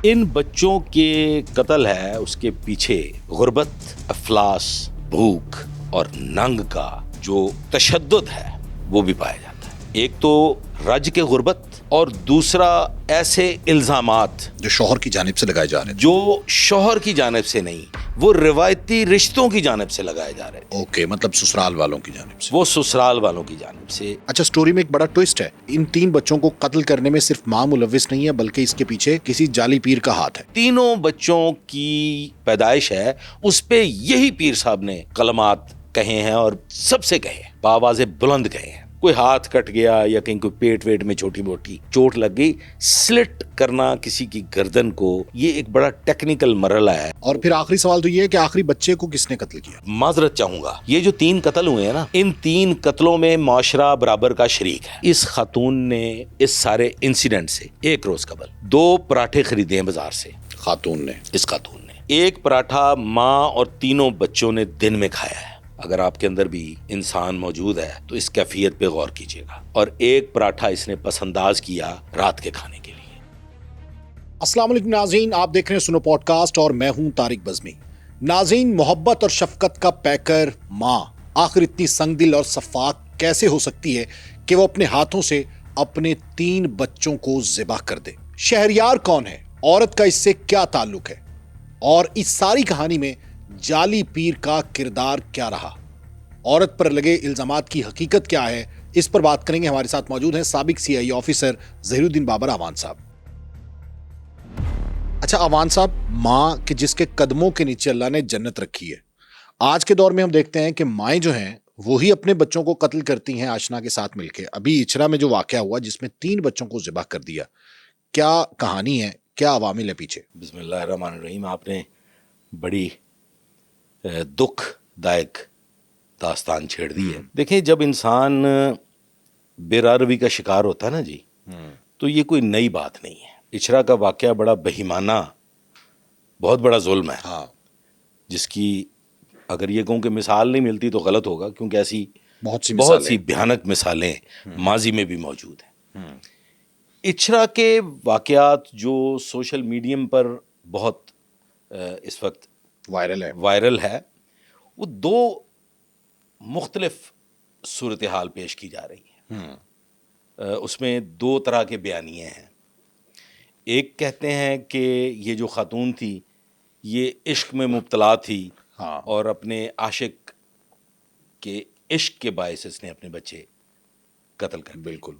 ان بچوں کے قتل ہے اس کے پیچھے غربت، افلاس، بھوک اور ننگ کا جو تشدد ہے وہ بھی پایا جاتا ہے۔ ایک تو رج کے غربت اور دوسرا ایسے الزامات جو شوہر کی جانب سے لگائے جا رہے ہیں، جو شوہر کی جانب سے نہیں، وہ روایتی رشتوں کی جانب سے لگائے جا رہے تھے۔ اوکے، مطلب سسرال والوں کی جانب سے۔ وہ سسرال والوں کی جانب سے۔ اچھا، سٹوری میں ایک بڑا ٹوسٹ ہے، ان 3 بچوں کو قتل کرنے میں صرف ماں ملوث نہیں ہے بلکہ اس کے پیچھے کسی جعلی پیر کا ہاتھ ہے۔ تینوں بچوں کی پیدائش ہے، اس پہ یہی پیر صاحب نے کلمات کہے ہیں اور سب سے کہے ہیں، بآواز بلند کہے ہیں۔ کوئی ہاتھ کٹ گیا یا کہیں کوئی پیٹ ویٹ میں چھوٹی موٹی چوٹ لگ گئی، سلٹ کرنا کسی کی گردن کو، یہ ایک بڑا ٹیکنیکل مرحلہ ہے۔ اور پھر آخری سوال تو یہ ہے کہ آخری بچے کو کس نے قتل کیا؟ معذرت چاہوں گا، یہ جو 3 قتل ہوئے ہیں نا، ان 3 قتلوں میں معاشرہ برابر کا شریک ہے۔ اس خاتون نے اس سارے انسیڈنٹ سے 1 روز قبل 2 پراٹھے خریدے ہیں بازار سے۔ خاتون نے؟ اس خاتون نے 1 پراٹھا ماں اور تینوں بچوں نے دن میں کھایا ہے۔ اگر آپ کے اندر بھی انسان موجود ہے تو اس کیفیت پہ غور کیجیے گا۔ اور 1 پراٹھا اس نے پسنداز کیا رات کے کھانے کے لیے۔ السلام علیکم ناظرین، آپ دیکھ رہے ہیں سنو پوڈ کاسٹ اور میں ہوں طارق بزمی۔ ناظرین، محبت اور شفقت کا پیکر ماں آخر اتنی سنگ دل اور شفاق کیسے ہو سکتی ہے کہ وہ اپنے ہاتھوں سے اپنے 3 بچوں کو ذبح کر دے؟ شہریار کون ہے؟ عورت کا اس سے کیا تعلق ہے؟ اور اس ساری کہانی میں جعلی پیر کا کردار کیا رہا؟ عورت پر لگے الزامات کی حقیقت کیا ہے؟ اس پر بات کریں گے۔ ہمارے ساتھ موجود ہیں سابق CI آفیسر ظہیر الدین بابر اعوان صاحب۔ اچھا اعوان صاحب، ماں کہ جس کے قدموں کے نیچے اللہ نے جنت رکھی ہے، آج کے دور میں ہم دیکھتے ہیں کہ مائیں جو ہیں وہی اپنے بچوں کو قتل کرتی ہیں آشنا کے ساتھ مل کے۔ ابھی اچھرا میں جو واقعہ ہوا جس میں 3 بچوں کو ذبح کر دیا، کیا کہانی ہے؟ کیا عوامل ہے پیچھے؟ بسم اللہ الرحمن الرحیم۔ آپ نے بڑی دکھ دائق داستان چھیڑ دی ہے۔ دیکھیں، جب انسان بے راروی کا شکار ہوتا ہے نا جی، تو یہ کوئی نئی بات نہیں ہے۔ اچھرا کا واقعہ بڑا بہیمانہ، بہت بڑا ظلم ہے، ہاں، جس کی اگر یہ کہوں کہ مثال نہیں ملتی تو غلط ہوگا، کیونکہ ایسی بہت سی بھیانک مثالیں ماضی میں بھی موجود ہیں۔ اچھرا کے واقعات جو سوشل میڈیم پر بہت اس وقت وائرل ہے، وہ 2 مختلف صورتحال پیش کی جا رہی ہیں۔ اس میں 2 طرح کے بیانیے ہیں۔ ایک کہتے ہیں کہ یہ جو خاتون تھی یہ عشق میں مبتلا تھی، اور اپنے عاشق کے عشق کے باعث اس نے اپنے بچے قتل کر دیے۔ بالکل۔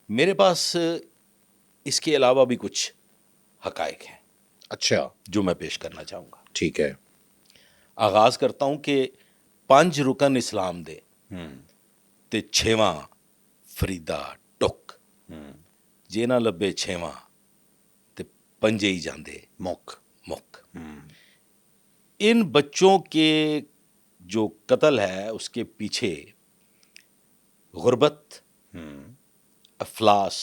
میرے پاس اس کے علاوہ بھی کچھ حقائق ہیں، اچھا، جو میں پیش کرنا چاہوں گا۔ ٹھیک ہے۔ آغاز کرتا ہوں کہ 5 رکن اسلام دے تے 6واں فریدا ٹک، جے نہ لبے 6واں تے 5 ہی جاندے مک۔ ان بچوں کے جو قتل ہے اس کے پیچھے غربت، افلاس،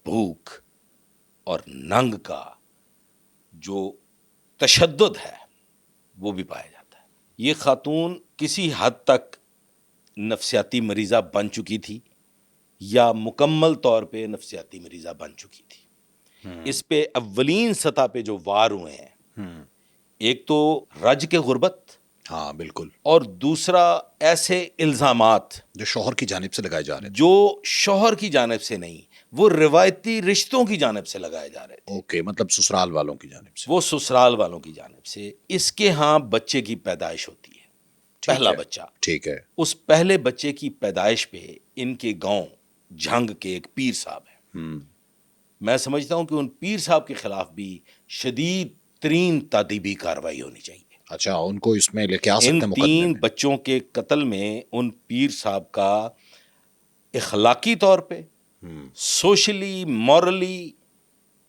بھوک اور ننگ کا جو تشدد ہے وہ بھی پایا جاتا ہے۔ یہ خاتون کسی حد تک نفسیاتی مریضہ بن چکی تھی یا مکمل طور پہ نفسیاتی مریضہ بن چکی تھی۔ اس پہ اولین سطح پہ جو وار ہوئے ہیں، ایک تو رج کے غربت، ہاں بالکل، اور دوسرا ایسے الزامات جو شوہر کی جانب سے لگائے جا رہے تھے۔ جو شوہر کی جانب سے نہیں، وہ روایتی رشتوں کی جانب سے لگائے جا رہے تھے۔ اوکے، مطلب سسرال والوں کی جانب سے۔ وہ سسرال والوں کی جانب سے۔ اس کے ہاں بچے کی پیدائش ہوتی ہے، پہلا بچہ۔ ٹھیک ہے۔ اس پہلے بچے کی پیدائش پہ ان کے گاؤں جھنگ کے ایک پیر صاحب ہیں۔ میں سمجھتا ہوں کہ ان پیر صاحب کے خلاف بھی شدید ترین تادیبی کارروائی ہونی چاہیے۔ اچھا، ان کو اس میں لے کے آ سکتے ہیں ان مقدمے 3 میں؟ بچوں کے قتل میں ان پیر صاحب کا اخلاقی طور پہ، سوشلی، مورلی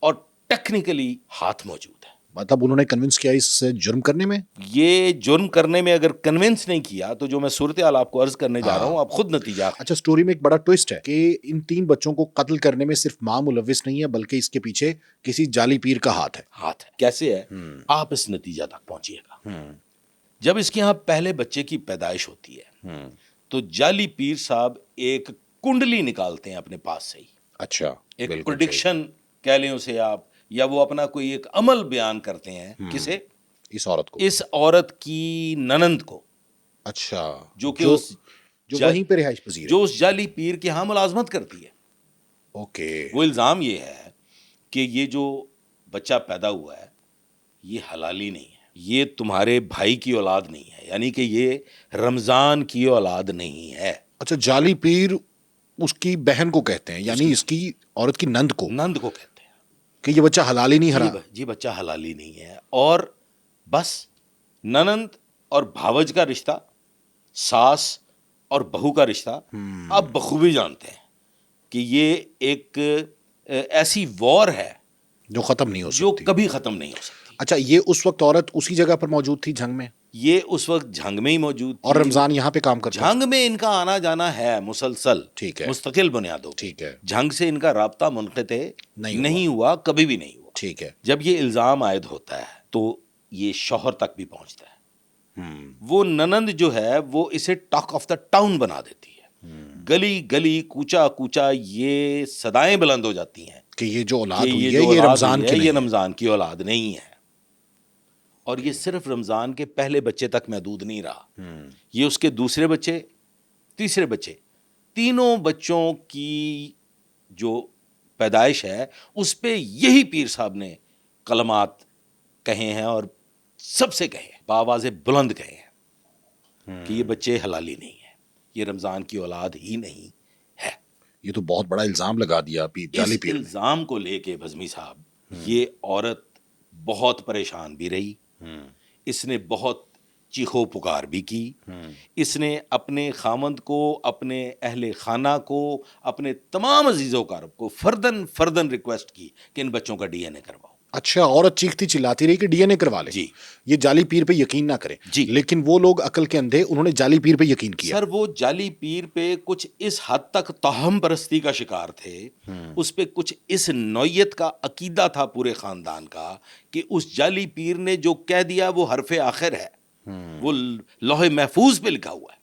اور ٹیکنیکلی ہاتھ موجود ہے۔ مطلب انہوں نے کنونس کیا اس سے جرم کرنے میں؟ یہ جرم کرنے میں اگر کنونس نہیں کیا تو جو میں صورتحال آپ کو عرض کرنے جا رہا ہوں، آپ خود نتیجہ۔ اچھا، سٹوری میں ایک بڑا ٹوسٹ ہے کہ ان 3 بچوں کو قتل کرنے میں صرف ماں ملوث نہیں ہے بلکہ اس کے پیچھے کسی جعلی پیر کا ہاتھ ہے۔ کیسے ہے؟ آپ اس نتیجہ تک پہنچیے گا۔ جب اس کے یہاں پہلے بچے کی پیدائش ہوتی ہے تو جعلی پیر صاحب ایک کنڈلی نکالتے ہیں اپنے پاس سے ہی۔ اچھا، ایک پریڈکشن کہہ لیں اسے آپ، یا وہ اپنا کوئی ایک عمل بیان کرتے ہیں. کسے؟ اس عورت کو, اس عورت کی ننند کو. اچھا, جو کہ جو وہیں پہ رہائش پذیر ہے, جو اس جعلی پیر کے ہاں ملازمت کرتی ہے. اوکے. وہ الزام یہ ہے کہ یہ جو بچہ پیدا ہوا ہے یہ حلالی نہیں ہے, یہ تمہارے بھائی کی اولاد نہیں ہے, یعنی کہ یہ رمضان کی اولاد نہیں ہے. اچھا, جعلی پیر اس کی بہن کو کہتے ہیں, یعنی اس کی عورت کی نند کو کہتے ہیں کہ یہ بچہ حلال ہی نہیں ہرا. جی بچہ حلالی نہیں ہے. اور بس ننند اور بھاوج کا رشتہ, ساس اور بہو کا رشتہ آپ بخوبی جانتے ہیں کہ یہ ایک ایسی وار ہے جو ختم نہیں ہو سکتی, جو کبھی ختم نہیں ہو سکتی. اچھا, یہ اس وقت عورت اسی جگہ پر موجود تھی جھنگ میں, یہ اس وقت جھنگ میں ہی موجود تھی, اور رمضان یہاں پہ کام کرتا تھا. جھنگ میں ان کا آنا جانا ہے مسلسل, ٹھیک ہے, مستقل بنیادوں پہ. ٹھیک ہے, جھنگ سے ان کا رابطہ منقطع نہیں ہوا, کبھی بھی نہیں ہوا. ٹھیک ہے. جب یہ الزام عائد ہوتا ہے تو یہ شوہر تک بھی پہنچتا ہے. وہ ننند جو ہے وہ اسے ٹاک آف دا ٹاؤن بنا دیتی ہے. گلی گلی کوچا کوچا یہ صدائیں بلند ہو جاتی ہیں کہ یہ جو اولاد کہ ہوئی یہ ہے جو یہ اولاد رمضان ہوئی کی ہے نہیں یہ ہے. رمضان کی اولاد نہیں ہے. اور یہ صرف رمضان کے پہلے بچے تک محدود نہیں رہا, یہ اس کے دوسرے بچے, تیسرے بچے, تینوں بچوں کی جو پیدائش ہے اس پہ یہی پیر صاحب نے کلمات کہے ہیں, اور سب سے کہے ہیں, بآواز بلند کہے ہیں کہ یہ بچے حلالی نہیں ہیں, یہ رمضان کی اولاد ہی نہیں ہے. یہ تو بہت بڑا الزام لگا دیا جعلی اس پیر نے. الزام کو لے کے بزمی صاحب یہ عورت بہت پریشان بھی رہی, اس نے بہت چیخو پکار بھی کی, اس نے اپنے خامند کو, اپنے اہل خانہ کو, اپنے تمام عزیز و اقارب کو فردن ریکویسٹ کی کہ ان بچوں کا ڈی این اے کرواؤ. اچھا, عورت چیختی چلاتی رہی کہ ڈی این اے کروا لے, جی, یہ جعلی پیر پہ یقین نہ کریں. جی, لیکن وہ لوگ عقل کے اندھے, انہوں نے جعلی پیر پہ یقین کیا. سر وہ جعلی پیر پہ کچھ اس حد تک توہم پرستی کا شکار تھے, اس پہ کچھ اس نوعیت کا عقیدہ تھا پورے خاندان کا کہ اس جعلی پیر نے جو کہہ دیا وہ حرف آخر ہے, وہ لوح محفوظ پہ لکھا ہوا ہے.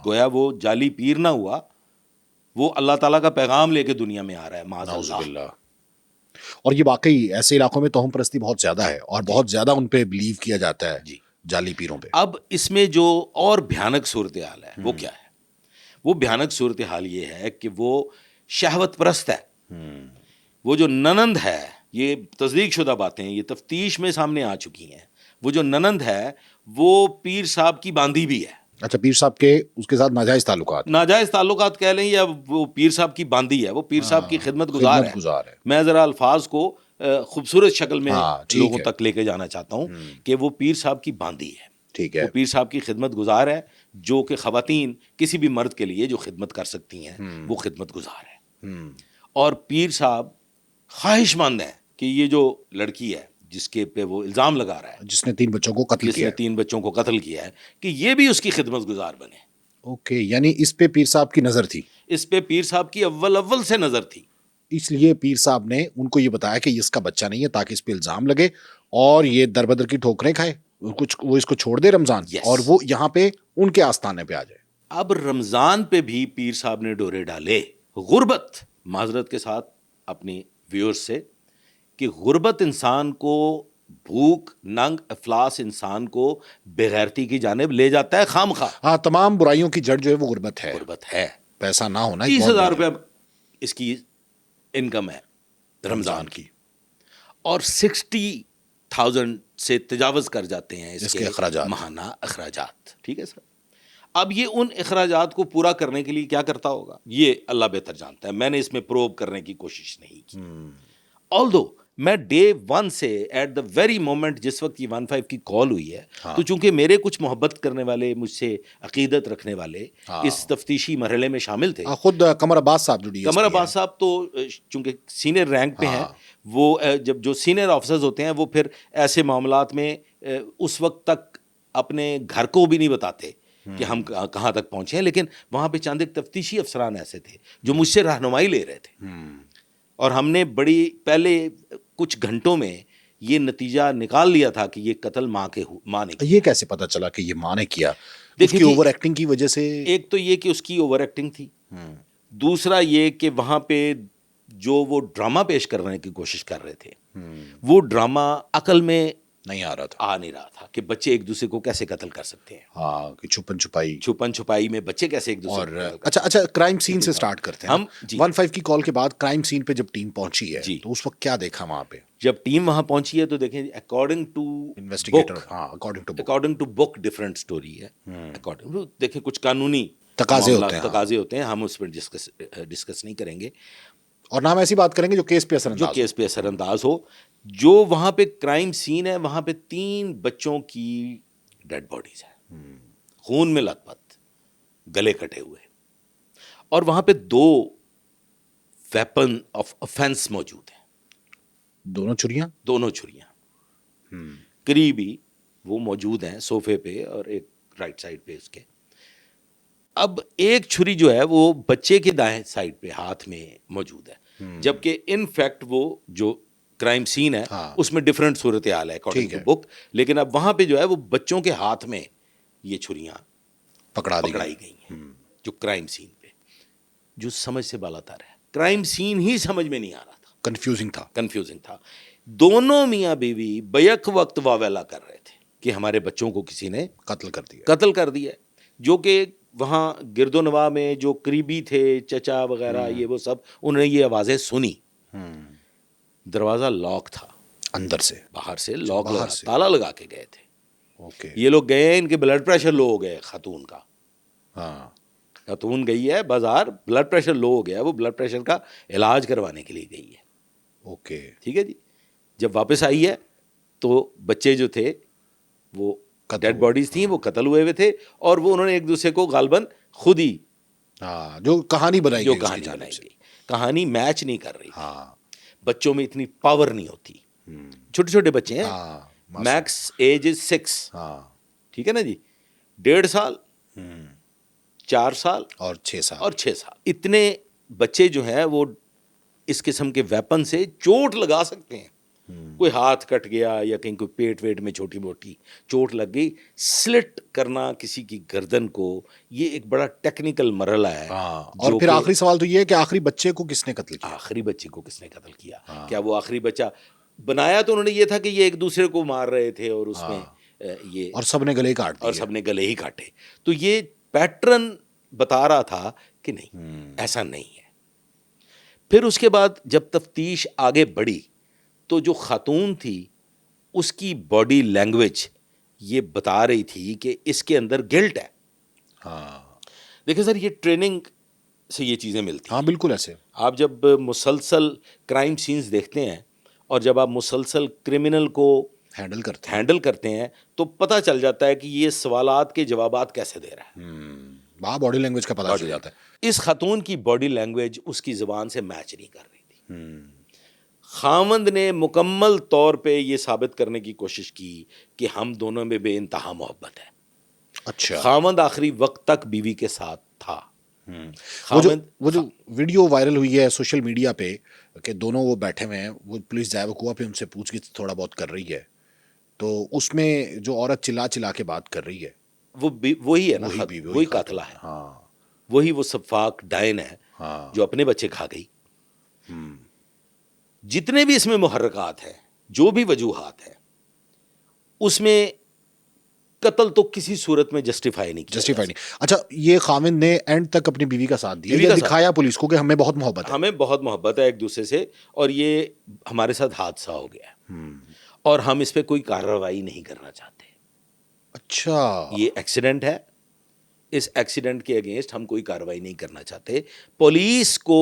گویا وہ جعلی پیر نہ ہوا, وہ اللہ تعالیٰ کا پیغام لے کے دنیا میں آ رہا ہے. معاذ اللہ. اور یہ واقعی ایسے علاقوں میں توہم پرستی بہت زیادہ ہے, اور بہت زیادہ ان پہ بلیو کیا جاتا ہے جعلی پیروں پہ. اب اس میں جو اور بھیانک صورتحال ہے وہ کیا ہے؟ وہ بھیانک صورتحال یہ ہے کہ وہ شہوت پرست ہے. وہ جو ننند ہے, یہ تصدیق شدہ باتیں, یہ تفتیش میں سامنے آ چکی ہیں, وہ جو ننند ہے وہ پیر صاحب کی باندھی بھی ہے. اچھا, پیر صاحب کے اس کے ساتھ ناجائز تعلقات کہہ لیں, یا وہ پیر صاحب کی باندھی ہے, وہ پیر صاحب کی خدمت گزار ہے. میں ذرا الفاظ کو خوبصورت شکل میں لوگوں تک لے کے جانا چاہتا ہوں کہ وہ پیر صاحب کی باندھی ہے. ٹھیک ہے, وہ پیر صاحب کی خدمت گزار ہے, جو کہ خواتین کسی بھی مرد کے لیے جو خدمت کر سکتی ہیں وہ خدمت گزار ہے. اور پیر صاحب خواہش مند ہے کہ یہ جو لڑکی ہے جس کے پہ وہ الزام لگا رہا ہے, جس نے 3 بچوں کو قتل کیا ہے, کہ یہ بھی اس کی خدمت گزار بنے. اوکے, یعنی اس پہ پیر صاحب کی نظر تھی, اس پہ پیر صاحب کی اول سے نظر تھی. اس لیے پیر صاحب نے ان کو یہ بتایا کہ اس کا بچہ نہیں ہے, تاکہ اس پہ الزام لگے اور یہ در بدر کی ٹھوکریں کھائے, وہ اس کو چھوڑ دے رمضان, اور وہ یہاں پہ ان کے آستانے پہ آ جائے. اب رمضان پہ بھی پیر صاحب نے ڈورے ڈالے. غربت, معذرت کے ساتھ اپنی ویورز سے, کہ غربت انسان کو, بھوک ننگ افلاس انسان کو بغیرتی کی جانب لے جاتا ہے خام خواہ. ہاں, تمام برائیوں کی جڑ جو ہے وہ غربت ہے. پیسہ نہ ہونا. 30,000 روپے اس کی انکم ہے رمضان کی, اور 60,000 سے تجاوز کر جاتے ہیں اس کے ماہانہ اخراجات. ٹھیک ہے سر. اب یہ ان اخراجات کو پورا کرنے کے لیے کیا کرتا ہوگا یہ اللہ بہتر جانتا ہے, میں نے اس میں پروب کرنے کی کوشش نہیں کی. آلدو میں ڈے 1 سے ایٹ دا ویری مومنٹ جس وقت یہ 15 کی کال ہوئی ہے, تو چونکہ میرے کچھ محبت کرنے والے, مجھ سے عقیدت رکھنے والے اس تفتیشی مرحلے میں شامل تھے. خود قمر عباس صاحب تو چونکہ سینئر رینک پہ ہیں, وہ جب جو سینئر آفیسرز ہوتے ہیں وہ پھر ایسے معاملات میں اس وقت تک اپنے گھر کو بھی نہیں بتاتے کہ ہم کہاں تک پہنچے ہیں, لیکن وہاں پہ چند ایک تفتیشی افسران ایسے تھے جو مجھ سے رہنمائی لے رہے تھے, اور ہم نے بڑی پہلے کچھ گھنٹوں میں یہ نتیجہ نکال لیا تھا کہ یہ قتل ماں نے کیا. یہ کیسے پتا چلا کہ یہ ماں نے کیا؟ اس کی اوور ایکٹنگ کی وجہ سے. ایک تو یہ کہ اس کی اوور ایکٹنگ تھی, دوسرا یہ کہ وہاں پہ جو وہ ڈرامہ پیش کرنے کی کوشش کر رہے تھے وہ ڈرامہ عقل میں نہیں آ رہا تھا. آ نہیں رہا تھا کہ بچے ایک دوسرے کو کیسے قتل کر سکتے ہیں. ہاں کہ چھپن چھپائی میں بچے کیسے ایک دوسرے اور کو قتل کر اچھا کرائم سین سے سٹارٹ کرتے ہیں ہم. جی 15 کی کال کے بعد کرائم سین پہ جب ٹیم پہنچی ہے جی. تو اس وقت کیا دیکھا وہاں پہ جب ٹیم وہاں پہنچی ہے تو دیکھیں اکارڈنگ ٹو انویسٹیگیٹر؟ ہاں according to book different story ہے. اکارڈنگ ٹو دیکھیں کچھ قانونی تقاضے ہوتے ہیں. تقاضے ہوتے ہیں, ہم اس پہ ڈسکس نہیں کریں گے, اور نہ ہم ایسی بات کریں گے جو کیس پہ اثر جو انداز کیس پہ اثر انداز ہو. جو وہاں پہ کرائم سین ہے وہاں پہ 3 بچوں کی ڈیڈ باڈیز ہیں, خون میں لت پت, گلے کٹے ہوئے, اور وہاں پہ 2 ویپن آف افینس موجود ہیں. دونوں چھریاں قریبی وہ موجود ہیں صوفے پہ اور ایک رائٹ سائڈ پہ اس کے. اب ایک چھری جو ہے وہ بچے کے دائیں سائڈ پہ ہاتھ میں موجود ہے, جبکہ ان فیکٹ وہ جو کرائم سین ہے اس میں ڈفرینٹ صورتحال ہے اکارڈنگ ٹو بک, لیکن اب وہاں پہ جو ہے وہ بچوں کے ہاتھ میں یہ چھریاں پکڑائی گئی ہیں جو کرائم سین پہ, جو سمجھ سے بالا تر ہے. کرائم سین ہی سمجھ میں نہیں آ رہا تھا, کنفیوزنگ تھا. دونوں میاں بیوی بیک وقت واویلا کر رہے تھے کہ ہمارے بچوں کو کسی نے قتل کر دیا, جو کہ وہاں گرد و نواح میں جو قریبی تھے چچا وغیرہ یہ وہ سب, انہوں نے یہ آوازیں سنی. دروازہ لاک تھا اندر سے, باہر سے لاک تالا لگا کے گئے تھے. اوکے. یہ لوگ گئے, ان کے بلڈ پریشر لو ہو گئے, خاتون کا, ہاں خاتون گئی ہے بازار, بلڈ پریشر لو ہو گیا, وہ بلڈ پریشر کا علاج کروانے کے لیے گئی ہے. اوکے ٹھیک ہے جی. جب واپس آئی ہے تو بچے جو تھے وہ ڈیڈ باڈیز تھیں, وہ قتل ہوئے تھے, اور وہ انہوں نے ایک دوسرے کو غالباً خود ہی جو کہانی بنائی گئی, کہانی میچ نہیں کر رہی. بچوں میں اتنی پاور نہیں ہوتی, چھوٹے چھوٹے بچے ہیں, میکس ایج 6, ٹھیک ہے نا جی, 1.5 سال 4 سال اور 6 سال, اتنے بچے جو ہیں وہ اس قسم کے ویپن سے چوٹ لگا سکتے ہیں. کوئی ہاتھ کٹ گیا یا کہیں کوئی پیٹ ویٹ میں چھوٹی موٹی چوٹ لگ گئی, سلٹ کرنا کسی کی گردن کو, یہ ایک بڑا ٹیکنیکل مرحلہ ہے. اور پھر آخری سوال تو یہ ہے کہ آخری بچے کو کس نے قتل کیا؟ آخری بچے کو کس نے قتل کیا؟ کیا وہ آخری بچہ بنایا تو انہوں نے یہ تھا کہ یہ ایک دوسرے کو مار رہے تھے اور اس میں یہ اور سب نے گلے کاٹ دیے, اور سب نے گلے ہی کاٹے. تو یہ پیٹرن بتا رہا تھا کہ نہیں ایسا نہیں ہے. پھر اس کے بعد جب تفتیش آگے بڑھی تو جو خاتون تھی اس کی باڈی لینگویج یہ بتا رہی تھی کہ اس کے اندر گلٹ ہے. دیکھیں سر, یہ ٹریننگ سے یہ چیزیں ملتی ہیں. ہاں بالکل ایسے. آپ جب مسلسل کرائم سینز دیکھتے ہیں اور جب آپ مسلسل کرمنل کو ہینڈل کرتے ہیں تو پتہ چل جاتا ہے کہ یہ سوالات کے جوابات کیسے دے رہا ہے. باڈی لینگویج کا پتہ چل جاتا ہے. اس خاتون کی باڈی لینگویج اس کی زبان سے میچ نہیں کر رہی تھی. خاوند نے مکمل طور پہ یہ ثابت کرنے کی کوشش کی کہ ہم دونوں میں بے انتہا محبت ہے. اچھا. خاوند آخری وقت تک بیوی کے ساتھ تھا. وہ جو ویڈیو وائرل ہوئی ہے سوشل میڈیا پہ کہ دونوں وہ بیٹھے ہوئے ہیں, وہ پولیس ذائقہ ہوا پہ ان سے پوچھ گچھ تھوڑا بہت کر رہی ہے, تو اس میں جو عورت چلا کے بات کر رہی ہے وہی ہے نا, وہی قاتلہ ہے. وہی وہ سفاک ڈائن ہے جو اپنے بچے کھا گئی. جتنے بھی اس میں محرکات ہیں, جو بھی وجوہات ہیں, اس میں قتل تو کسی صورت میں جسٹیفائی نہیں. اچھا, یہ خاوند نے اینڈ تک اپنی بیوی کا ساتھ دیا, یہ دکھایا پولیس کو کہ ہمیں بہت محبت ہے ایک دوسرے سے, اور یہ ہمارے ساتھ حادثہ ہو گیا اور ہم اس پہ کوئی کارروائی نہیں کرنا چاہتے. اچھا, یہ ایکسیڈنٹ ہے, اس ایکسیڈنٹ کے اگینسٹ ہم کوئی کارروائی نہیں کرنا چاہتے. پولیس کو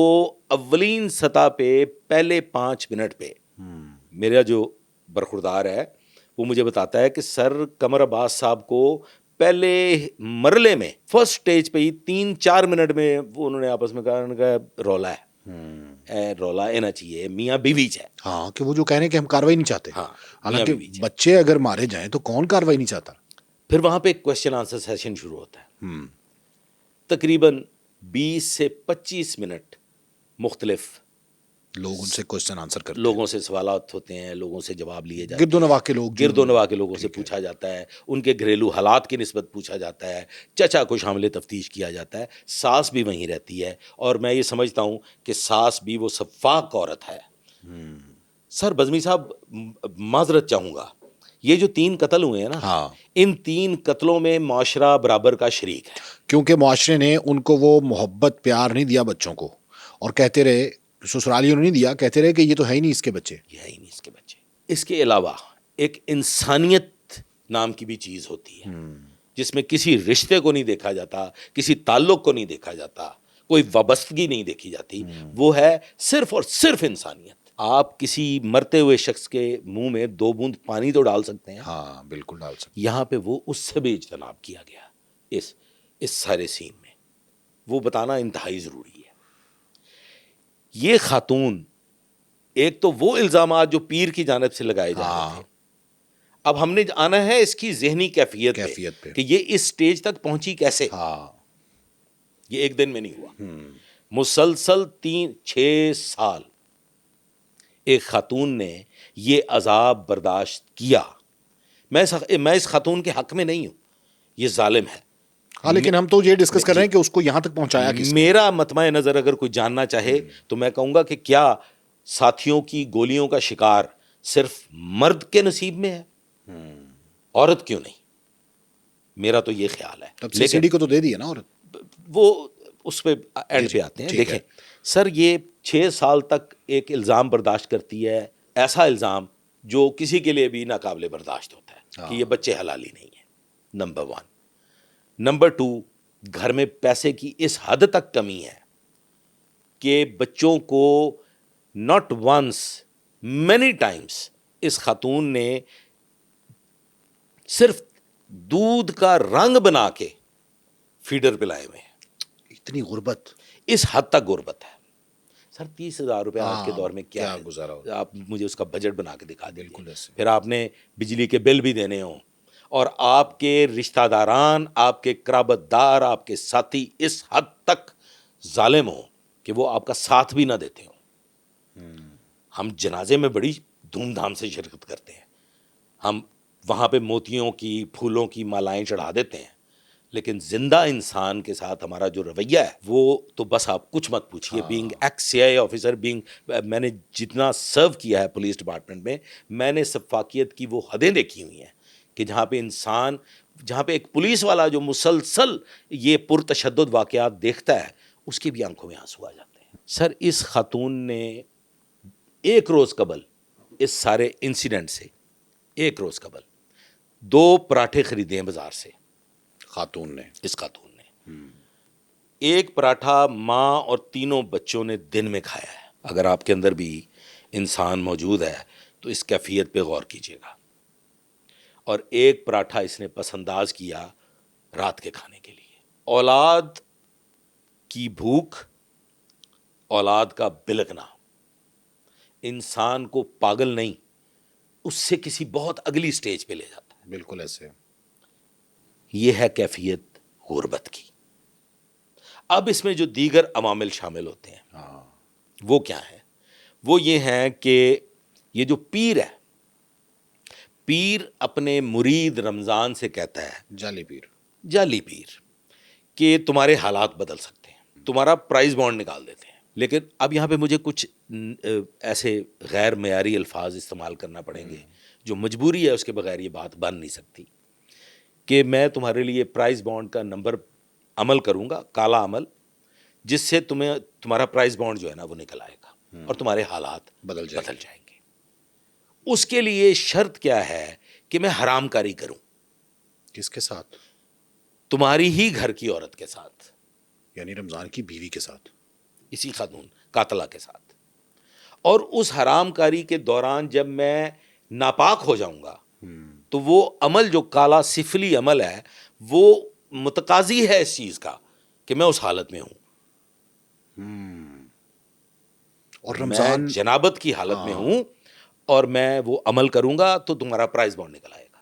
اولین سطح پہ پہلے 5 منٹ پہ میرا جو برخوردار ہے وہ مجھے بتاتا ہے کہ سر قمر عباس صاحب کو پہلے مرلے میں فرسٹ سٹیج پہ ہی 3-4 منٹ میں وہ انہوں نے آپس میں کہا, انہوں نے کہا رولا ہے, رولا اینا چاہیے, میاں بیوی ہے. ہاں, کہ وہ جو کہہ رہے ہیں کہ ہم کارروائی نہیں چاہتے. حالانکہ بچے اگر مارے جائیں تو کون کارروائی نہیں چاہتا. پھر وہاں پہ کوشچن آنسر سیشن شروع ہوتا ہے. تقریباً 20 سے 25 منٹ مختلف لوگ ان سے کوشچن آنسر کرتے ہیں, لوگوں سے سوالات ہوتے ہیں, لوگوں سے جواب لیے جاتے گرد و نواح کے لوگ, گرد و نواح کے لوگوں سے پوچھا جاتا ہے, ان کے گھریلو حالات کی نسبت پوچھا جاتا ہے, چچا کو شامل تفتیش کیا جاتا ہے, ساس بھی وہیں رہتی ہے, اور میں یہ سمجھتا ہوں کہ ساس بھی وہ شفاق عورت ہے. سر بزمی صاحب معذرت چاہوں گا, یہ جو 3 قتل ہوئے ہیں نا, ہاں, ان 3 قتلوں میں معاشرہ برابر کا شریک ہے. کیونکہ معاشرے نے ان کو وہ محبت پیار نہیں دیا بچوں کو, اور کہتے رہے, سسرالیوں نے نہیں دیا, کہتے رہے کہ یہ تو ہے ہی نہیں اس کے بچے. یہ ہے ہی نہیں اس کے بچے. اس کے علاوہ ایک انسانیت نام کی بھی چیز ہوتی ہے, جس میں کسی رشتے کو نہیں دیکھا جاتا, کسی تعلق کو نہیں دیکھا جاتا, کوئی وابستگی نہیں دیکھی جاتی. وہ ہے صرف اور صرف انسانیت. آپ کسی مرتے ہوئے شخص کے منہ میں 2 بوند پانی تو ڈال سکتے ہیں, ہاں بالکل ڈال سکتے. یہاں پہ وہ اس سے بھی اجتناب کیا گیا اس سارے سین میں. وہ بتانا انتہائی ضروری ہے. یہ خاتون, ایک تو وہ الزامات جو پیر کی جانب سے لگائے جا رہے تھے, اب ہم نے آنا ہے اس کی ذہنی کیفیت پہ کہ یہ اس سٹیج تک پہنچی کیسے. یہ ایک دن میں نہیں ہوا, مسلسل 3-6 سال ایک خاتون نے یہ عذاب برداشت کیا. میں اس خاتون کے حق میں نہیں ہوں, یہ ظالم ہے. ہاں, لیکن ہم تو یہ ڈسکس کر رہے ہیں کہ اس کو یہاں تک پہنچایا کس نے. میرا مطمع نظر اگر کوئی جاننا چاہے تو میں کہوں گا کہ کیا ساتھیوں کی گولیوں کا شکار صرف مرد کے نصیب میں ہے, عورت کیوں نہیں؟ میرا تو یہ خیال ہے. تب CCD کو تو دے دیا نا عورت. وہ اس پہ اینڈ پہ آتے ہیں. دیکھیں سر, یہ 6 سال تک ایک الزام برداشت کرتی ہے, ایسا الزام جو کسی کے لیے بھی ناقابل برداشت ہوتا ہے کہ یہ بچے حلالی نہیں ہیں, نمبر 1. نمبر 2, گھر میں پیسے کی اس حد تک کمی ہے کہ بچوں کو not once many times اس خاتون نے صرف دودھ کا رنگ بنا کے فیڈر پلائے ہوئے ہیں. اتنی غربت, اس حد تک غربت ہے. سر 30,000 روپے آج کے دور میں کیا گزارا ہو, آپ مجھے اس کا بجٹ بنا کے دکھا دیں. بالکل ایسے. پھر آپ نے بجلی کے بل بھی دینے ہوں, اور آپ کے رشتہ داران, آپ کے قرابت دار, آپ کے ساتھی اس حد تک ظالم ہوں کہ وہ آپ کا ساتھ بھی نہ دیتے ہوں. ہم جنازے میں بڑی دھوم دھام سے شرکت کرتے ہیں, ہم وہاں پہ موتیوں کی, پھولوں کی مالائیں چڑھا دیتے ہیں, لیکن زندہ انسان کے ساتھ ہمارا جو رویہ ہے وہ تو بس آپ کچھ مت پوچھیے. بینگ ایکس CIA آفیسر, میں نے جتنا سرو کیا ہے پولیس ڈپارٹمنٹ میں, میں نے شفافیت کی وہ حدیں دیکھی ہوئی ہیں کہ جہاں پہ ایک پولیس والا جو مسلسل یہ پرتشدد واقعات دیکھتا ہے, اس کی بھی آنکھوں میں آنسو آ جاتے ہیں. سر اس خاتون نے 1 روز قبل اس سارے انسیڈنٹ سے 1 روز قبل 2 پراٹھے خریدے ہیں بازار سے. اس خاتون نے 1 پراٹھا ماں اور 3 بچوں نے دن میں کھایا ہے. اگر آپ کے اندر بھی انسان موجود ہے تو اس کیفیت پہ غور کیجیے گا. اور 1 پراٹھا اس نے پس انداز کیا رات کے کھانے کے لیے. اولاد کی بھوک, اولاد کا بلکنا انسان کو پاگل نہیں, اس سے کسی بہت اگلی سٹیج پہ لے جاتا ہے. بالکل ایسے. یہ ہے کیفیت غربت کی. اب اس میں جو دیگر عوامل شامل ہوتے ہیں وہ کیا ہیں؟ وہ یہ ہیں کہ یہ جو پیر ہے, پیر اپنے مرید رمضان سے کہتا ہے, جعلی پیر, کہ تمہارے حالات بدل سکتے ہیں, تمہارا پرائز بانڈ نکال دیتے ہیں. لیکن اب یہاں پہ مجھے کچھ ایسے غیر معیاری الفاظ استعمال کرنا پڑیں گے جو مجبوری ہے, اس کے بغیر یہ بات بن نہیں سکتی, کہ میں تمہارے لیے پرائز بانڈ کا نمبر عمل کروں گا, کالا عمل, جس سے تمہارا پرائز بانڈ جو ہے نا وہ نکل آئے گا اور تمہارے حالات بدل جائیں گے. اس کے لیے شرط کیا ہے کہ میں حرام کاری کروں. کس کے ساتھ؟ تمہاری ہی گھر کی عورت کے ساتھ, یعنی رمضان کی بیوی کے ساتھ, اسی خاتون قاتلہ کے ساتھ. اور اس حرام کاری کے دوران جب میں ناپاک ہو جاؤں گا تو وہ عمل جو کالا سفلی عمل ہے وہ متقاضی ہے اس چیز کا کہ میں اس حالت میں ہوں, اور رمضان میں جنابت کی حالت میں ہوں, اور میں وہ عمل کروں گا تو تمہارا پرائز بانڈ نکل آئے گا.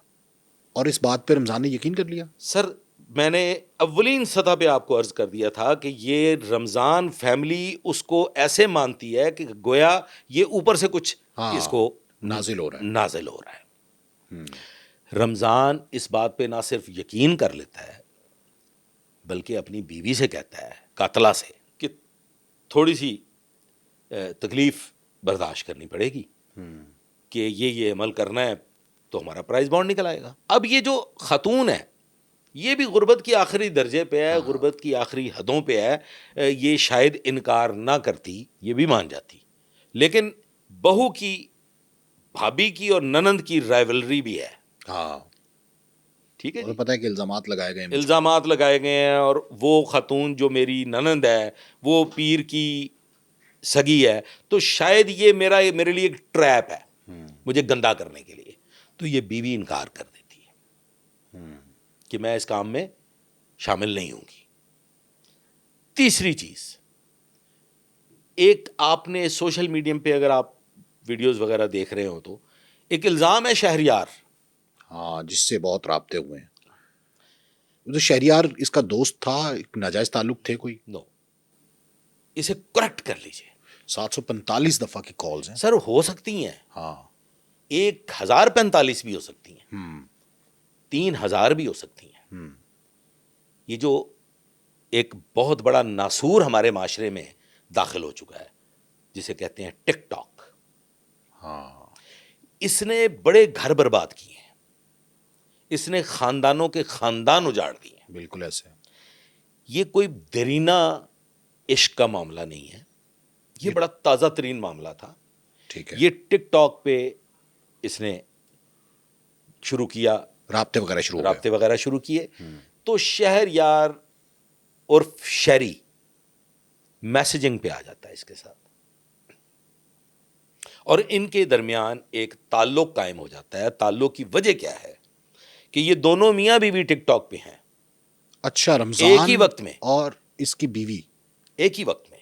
اور اس بات پہ رمضان نے یقین کر لیا. سر میں نے اولین سطح پہ آپ کو عرض کر دیا تھا کہ یہ رمضان فیملی اس کو ایسے مانتی ہے کہ گویا یہ اوپر سے کچھ اس کو نازل ہو رہا ہے. رمضان اس بات پہ نہ صرف یقین کر لیتا ہے بلکہ اپنی بیوی سے کہتا ہے, قاتلہ سے, کہ تھوڑی سی تکلیف برداشت کرنی پڑے گی کہ یہ عمل کرنا ہے تو ہمارا پرائز بانڈ نکل آئے گا. اب یہ جو خاتون ہے یہ بھی غربت کی آخری درجے پہ ہے, غربت کی آخری حدوں پہ ہے. یہ شاید انکار نہ کرتی, یہ بھی مان جاتی, لیکن بہو کی, بھابھی کی اور ننند کی رائیولری بھی ہے. ہاں ٹھیک ہے جی, پتہ ہے کہ الزامات لگائے گئے ہیں, الزامات لگائے گئے ہیں. اور وہ خاتون جو میری ننند ہے وہ پیر کی سگی ہے, تو شاید یہ میرے لیے ایک ٹریپ ہے مجھے گندا کرنے کے لیے. تو یہ بیوی انکار کر دیتی ہے کہ میں اس کام میں شامل نہیں ہوں گی. تیسری چیز, ایک آپ نے سوشل میڈیم پہ اگر آپ ویڈیوز وغیرہ دیکھ رہے ہو تو ایک الزام ہے شہریار, ہاں, جس سے بہت رابطے ہوئے ہیں. تو شہریار اس کا دوست تھا, ایک ناجائز تعلق تھے کوئی؟ نو, اسے کریکٹ کر لیجئے. 745 دفعہ کی کالز ہیں سر, ہو سکتی ہیں, ہاں, 1045 بھی ہو سکتی ہیں, 3000 بھی ہو سکتی ہیں. یہ جو ایک بہت بڑا ناسور ہمارے معاشرے میں داخل ہو چکا ہے جسے کہتے ہیں ٹک ٹاک, اس نے بڑے گھر برباد کیے ہیں, اس نے خاندانوں کے خاندان اجاڑ دیے ہیں. بالکل ایسے. یہ کوئی دیرینہ عشق کا معاملہ نہیں ہے, یہ بڑا تازہ ترین معاملہ تھا. ٹھیک ہے, یہ ٹک ٹاک پہ اس نے شروع کیا, رابطے وغیرہ شروع کیے. تو شہر یار اور شہری میسجنگ پہ آ جاتا ہے اس کے ساتھ, اور ان کے درمیان ایک تعلق قائم ہو جاتا ہے. تعلق کی وجہ کیا ہے کہ یہ دونوں میاں بیوی ٹک ٹاک پہ ہیں. اچھا, رمضان ایک ہی وقت میں, اور اس کی بیوی ایک ہی وقت میں,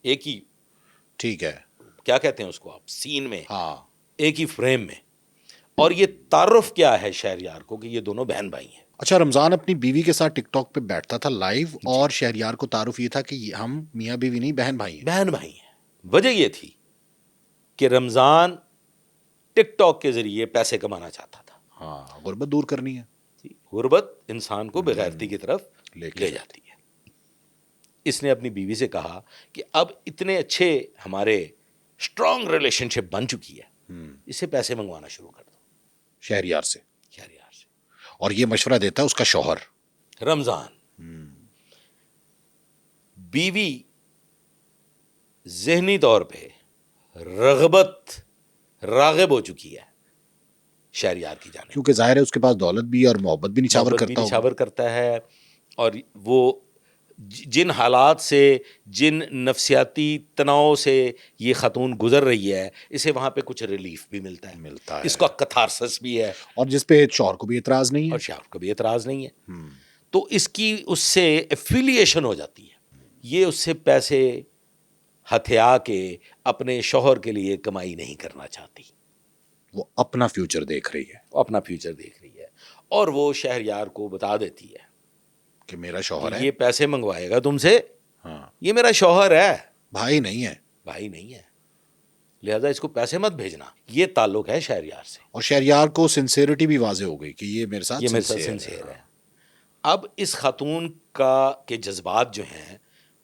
ایک ہی, ٹھیک ہے, کیا کہتے ہیں اس کو آپ, سین میں, ہاں, ایک ہی فریم میں. اور یہ تعارف کیا ہے شہریار کو کہ یہ دونوں بہن بھائی ہیں. اچھا, رمضان اپنی بیوی کے ساتھ ٹک ٹاک پہ بیٹھتا تھا لائیو, اور شہریار کو تعارف یہ تھا کہ ہم میاں بیوی نہیں, بہن بھائی ہیں. بہن بھائی ہیں. وجہ یہ تھی کہ رمضان ٹک ٹاک کے ذریعے پیسے کمانا چاہتا تھا. ہاں, غربت دور کرنی ہے. غربت انسان کو بغیرتی کی طرف لے جاتی ہے. اس نے اپنی بیوی سے کہا کہ اب اتنے اچھے ہمارے اسٹرانگ ریلیشن شپ بن چکی ہے, اسے پیسے منگوانا شروع کر دو. شہریار سے. شہریار سے. اور یہ مشورہ دیتا ہے اس کا شوہر رمضان. بیوی ذہنی طور پہ راغب ہو چکی ہے شہریار کی جانب, کیونکہ ظاہر ہے اس کے پاس دولت بھی اور محبت بھی نچھاور کرتا ہے. اور وہ جن حالات سے, جن نفسیاتی تناؤ سے یہ خاتون گزر رہی ہے, اسے وہاں پہ کچھ ریلیف بھی ملتا ہے, اس کا کتھارسس بھی ہے, اور جس پہ شوہر کو بھی اعتراض نہیں ہے, اور شوہر کو بھی اعتراض نہیں ہے. تو اس کی اس سے ایفیلیشن ہو جاتی ہے. یہ اس سے پیسے ہتھیا کے اپنے شوہر کے لیے کمائی نہیں کرنا چاہتی, وہ اپنا فیوچر دیکھ رہی ہے. اور وہ شہریار کو بتا دیتی ہے کہ میرا شوہر ہے, یہ پیسے منگوائے گا تم سے, ہاں, یہ میرا شوہر ہے, بھائی نہیں ہے, لہذا اس کو پیسے مت بھیجنا. یہ تعلق ہے شہریار سے. اور شہریار کو سنسیئرٹی بھی واضح ہو گئی کہ یہ میرے ساتھ سنسیئر ہے. اب اس خاتون کے جذبات جو ہیں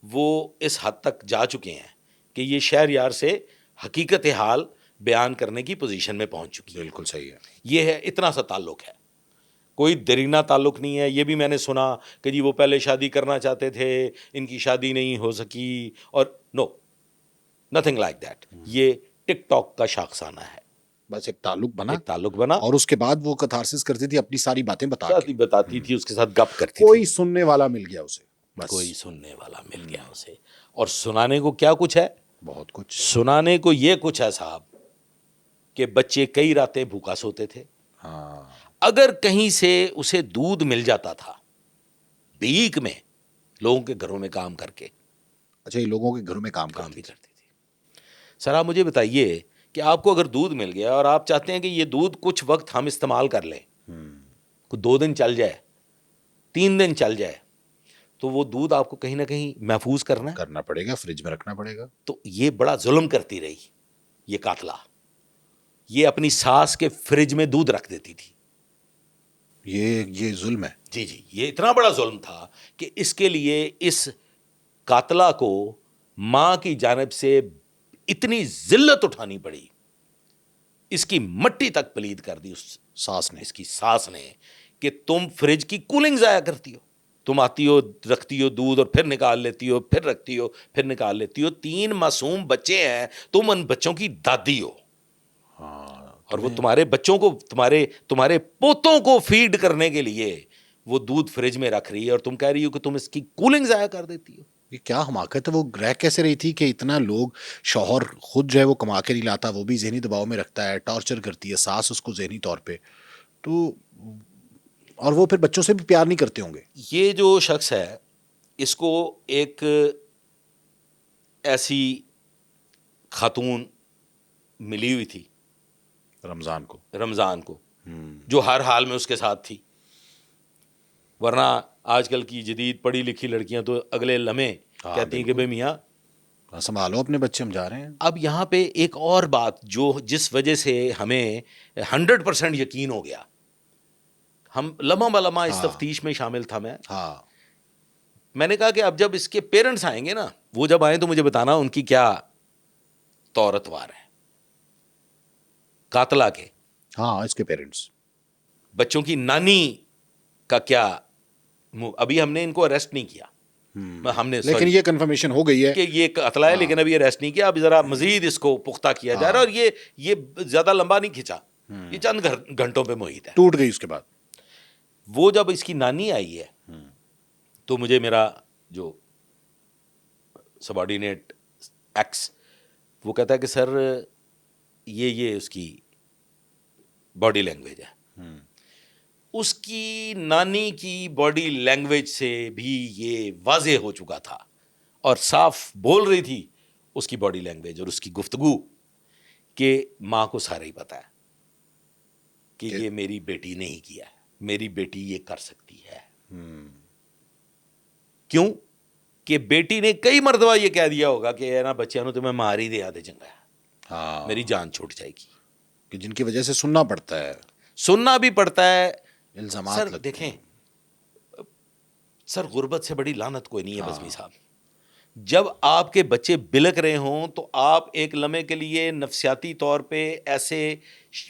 وہ اس حد تک جا چکے ہیں کہ یہ شہریار سے حقیقت حال بیان کرنے کی پوزیشن میں پہنچ چکی ہے. بالکل صحیح ہے. یہ ہے, اتنا سا تعلق ہے, کوئی دیرینہ تعلق نہیں ہے. یہ بھی میں نے سنا کہ جی وہ پہلے شادی کرنا چاہتے تھے, ان کی شادی نہیں ہو سکی, اور نو, نتھنگ لائک دیٹ. یہ ٹک ٹاک کا شاخسانہ ہے. بس ایک تعلق بنا, اور اس کے بعد وہ کتھارسس کرتی تھی, اپنی ساری باتیں بتاتی تھی, اس کے ساتھ گپ کرتی تھی. کوئی سننے والا مل گیا اسے, کوئی سننے والا مل گیا اسے. اور سنانے کو کیا کچھ ہے, بہت کچھ. سنانے کو یہ کچھ ہے صاحب کہ بچے کئی راتیں بھوکا سوتے تھے. ہاں, اگر کہیں سے اسے دودھ مل جاتا تھا بھیک میں, لوگوں کے گھروں میں کام کر کے. اچھا, یہ لوگوں کے گھروں میں کام بھی کرتی تھی. سر آپ مجھے بتائیے کہ آپ کو اگر دودھ مل گیا اور آپ چاہتے ہیں کہ یہ دودھ کچھ وقت ہم استعمال کر لیں, 2 دن چل جائے, 3 دن چل جائے تو وہ دودھ آپ کو کہیں نہ کہیں محفوظ کرنا پڑے گا, فریج میں رکھنا پڑے گا. تو یہ بڑا ظلم کرتی رہی یہ قاتلہ. یہ اپنی ساس کے فریج میں دودھ رکھ دیتی تھی. یہ ظلم ہے. جی جی, یہ اتنا بڑا ظلم تھا کہ اس کے لیے اس قاتلہ کو ماں کی جانب سے اتنی ذلت اٹھانی پڑی, اس کی مٹی تک پلید کر دی اس اس کی ساس نے کہ تم فریج کی کولنگ ضائع کرتی ہو. تم آتی ہو, رکھتی ہو دودھ اور پھر نکال لیتی ہو, پھر رکھتی ہو, پھر نکال لیتی ہو. 3 معصوم بچے ہیں, تم ان بچوں کی دادی ہو. اور وہ تمہارے بچوں کو, تمہارے پوتوں کو فیڈ کرنے کے لیے وہ دودھ فریج میں رکھ رہی ہے, اور تم کہہ رہی ہو کہ تم اس کی کولنگ ضائع کر دیتی ہو. یہ کیا حماقت ہے. وہ رہ کیسے رہی تھی کہ اتنا لوگ, شوہر خود جو ہے وہ کما کے نہیں لاتا, وہ بھی ذہنی دباؤ میں رکھتا ہے, ٹارچر کرتی ہے ساس اس کو ذہنی طور پہ, تو اور وہ پھر بچوں سے بھی پیار نہیں کرتے ہوں گے. یہ جو شخص ہے اس کو ایک ایسی خاتون ملی ہوئی تھی رمضان کو جو ہر حال میں اس کے ساتھ تھی. ورنہ آج کل کی جدید پڑھی لکھی لڑکیاں تو اگلے لمحے کہتی ہیں کہ بھئی میاں سنبھالو اپنے بچے, ہم جا رہے ہیں. اب یہاں پہ ایک اور بات جس وجہ سے ہمیں 100% یقین ہو گیا, ہم لمحہ بلمحہ اس تفتیش میں شامل تھا میں نے کہا کہ اب جب اس کے پیرنٹس آئیں گے نا, وہ جب آئیں تو مجھے بتانا ان کی کیا طور اتوار ہے قاتلہ کے. اس کے پیرنٹس, بچوں کی نانی کا کیا, ابھی ہم نے ان کو اریسٹ نہیں کیا, ہم نے لیکن یہ کنفرمیشن ہو گئی ہے کہ یہ قتل ہے, لیکن ابھی اریسٹ نہیں کیا. اب ذرا مزید اس کو پختہ کیا جا رہا ہے, اور یہ زیادہ لمبا نہیں کھینچا, یہ چند گھنٹوں پہ محیط ہے. ٹوٹ گئی اس کے بعد. وہ جب اس کی نانی آئی ہے تو مجھے میرا جو سبارڈینیٹ ایکس وہ کہتا ہے کہ سر یہ اس کی باڈی لینگویج ہے. اس کی نانی کی باڈی لینگویج سے بھی یہ واضح ہو چکا تھا, اور صاف بول رہی تھی اس کی باڈی لینگویج اور اس کی گفتگو, کہ ماں کو سارا ہی پتا ہے کہ یہ میری بیٹی نہیں کیا ہے, میری بیٹی یہ کر سکتی ہے. کیوں کہ بیٹی نے کئی مرتبہ یہ کہہ دیا ہوگا کہ نا بچیاں تو میں مار ہی دیا دے چنگا ہے, میری جان چھوٹ جائے گی, کہ جن کی وجہ سے سننا پڑتا ہے, سننا بھی پڑتا ہے, الزامات سر دیکھیں سر, غربت سے بڑی لعنت کوئی نہیں ہے بزمی صاحب. جب آپ کے بچے بلک رہے ہوں تو آپ ایک لمحے کے لیے نفسیاتی طور پہ ایسے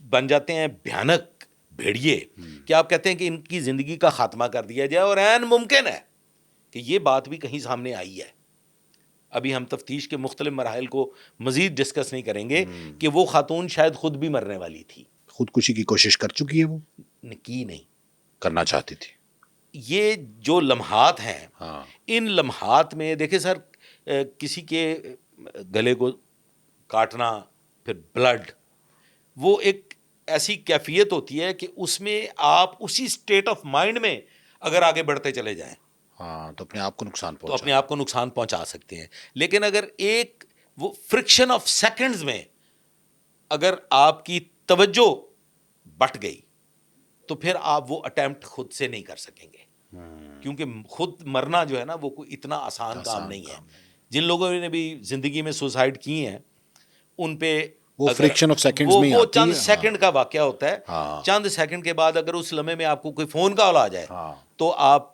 بن جاتے ہیں بھیانک بھیڑیے کہ آپ کہتے ہیں کہ ان کی زندگی کا خاتمہ کر دیا جائے, اور عین ممکن ہے کہ یہ بات بھی کہیں سامنے آئی ہے. ابھی ہم تفتیش کے مختلف مراحل کو مزید ڈسکس نہیں کریں گے کہ وہ خاتون شاید خود بھی مرنے والی تھی, خودکشی کی کوشش کر چکی ہے, وہ کی نہیں کرنا چاہتی تھی. یہ جو لمحات ہیں ان لمحات میں دیکھیں سر, کسی کے گلے کو کاٹنا پھر بلڈ, وہ ایک ایسی کیفیت ہوتی ہے کہ اس میں آپ اسی سٹیٹ آف مائنڈ میں اگر آگے بڑھتے چلے جائیں تو اپنے آپ کو نقصان پہنچا سکتے ہیں. لیکن اگر ایک وہ فرکشن آف سیکنڈز میں اگر آپ کی توجہ بٹ گئی تو پھر آپ وہ اٹیمپٹ خود سے نہیں کر سکیں گے, کیونکہ خود مرنا جو ہے نا وہ کوئی اتنا آسان کام نہیں ہے. جن لوگوں نے بھی زندگی میں سوسائڈ کی ہیں ان پہ وہ فرکشن آف سیکنڈز میں وہ چند سیکنڈ کا واقعہ ہوتا ہے. چند سیکنڈ کے بعد اگر اس لمحے میں آپ کو کوئی فون کال آ جائے تو آپ